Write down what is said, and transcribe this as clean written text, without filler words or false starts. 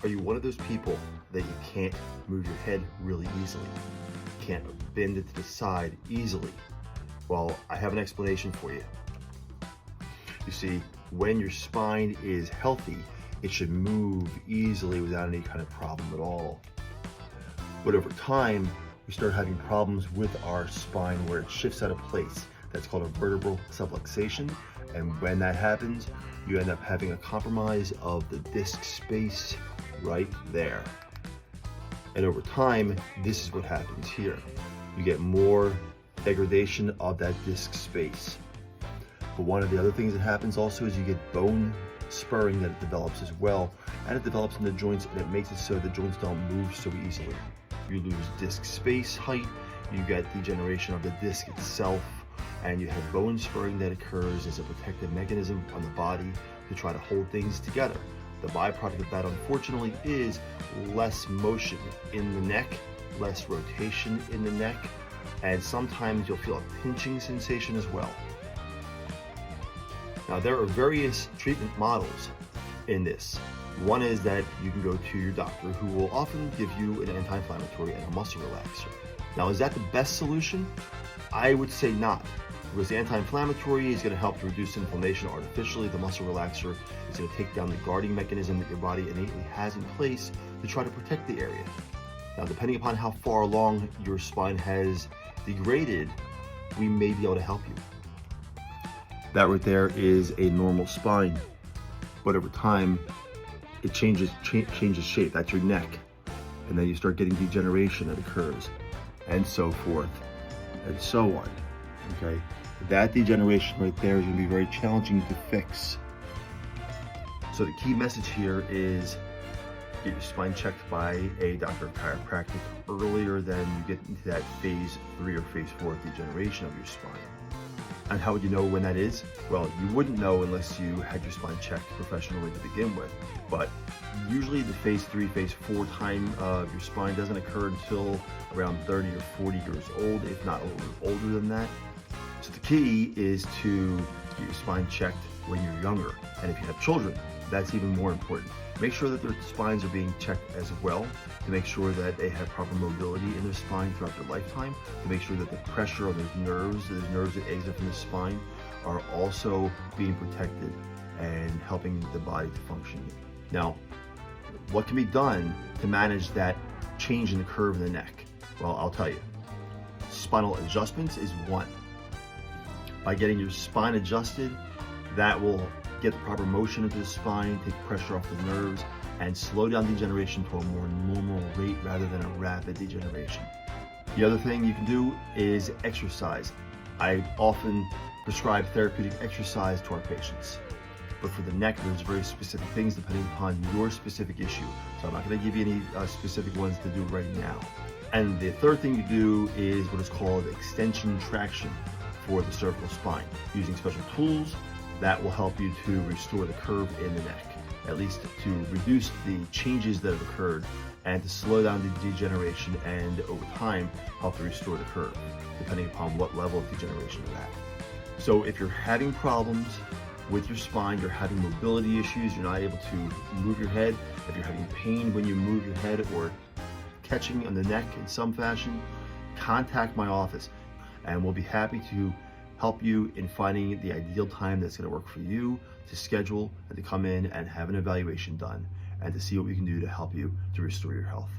Are you one of those people that you can't move your head really easily? Can't bend it to the side easily? Well, I have an explanation for you. You see, when your spine is healthy, it should move easily without any kind of problem at all. But over time, we start having problems with our spine where it shifts out of place. That's called a vertebral subluxation. And when that happens, you end up having a compromise of the disc space right there. And over time, this is what happens here. You get more degradation of that disc space. But one of the other things that happens also is you get bone spurring that it develops as well. And it develops in the joints, and it makes it so the joints don't move so easily. You lose disc space height, you get degeneration of the disc itself, and you have bone spurring that occurs as a protective mechanism on the body to try to hold things together. The byproduct of that, unfortunately, is less motion in the neck, less rotation in the neck, and sometimes you'll feel a pinching sensation as well. Now, there are various treatment models in this. One is that you can go to your doctor, who will often give you an anti-inflammatory and a muscle relaxer. Now, is that the best solution? I would say not, because the anti-inflammatory is going to help to reduce inflammation artificially. The muscle relaxer is going to take down the guarding mechanism that your body innately has in place to try to protect the area. Now, depending upon how far along your spine has degraded, we may be able to help you. That right there is a normal spine, but over time, it changes shape. That's your neck. And then you start getting degeneration that occurs, and so forth, and so on, okay? That degeneration right there is gonna be very challenging to fix. So the key message here is get your spine checked by a doctor of chiropractic earlier than you get into that phase 3 or phase 4 degeneration of your spine. And how would you know when that is? Well, you wouldn't know unless you had your spine checked professionally to begin with. But usually the phase 3, phase 4 time of your spine doesn't occur until around 30 or 40 years old, if not a little bit older than that. So the key is to get your spine checked when you're younger. And if you have children, that's even more important. Make sure that their spines are being checked as well, to make sure that they have proper mobility in their spine throughout their lifetime, to make sure that the pressure on those nerves that exit from the spine, are also being protected and helping the body to function. Now, what can be done to manage that change in the curve of the neck? Well, I'll tell you. Spinal adjustments is one. By getting your spine adjusted, that will get the proper motion into the spine, take pressure off the nerves, and slow down degeneration to a more normal rate rather than a rapid degeneration. The other thing you can do is exercise. I often prescribe therapeutic exercise to our patients. But for the neck, there's very specific things depending upon your specific issue. So I'm not going to give you any specific ones to do right now. And the third thing you do is what is called extension traction for the cervical spine, using special tools that will help you to restore the curve in the neck, at least to reduce the changes that have occurred and to slow down the degeneration, and over time help to restore the curve, depending upon what level of degeneration you're at. So if you're having problems with your spine, you're having mobility issues, you're not able to move your head, if you're having pain when you move your head or catching on the neck in some fashion, contact my office and we'll be happy to help you in finding the ideal time that's going to work for you to schedule and to come in and have an evaluation done and to see what we can do to help you to restore your health.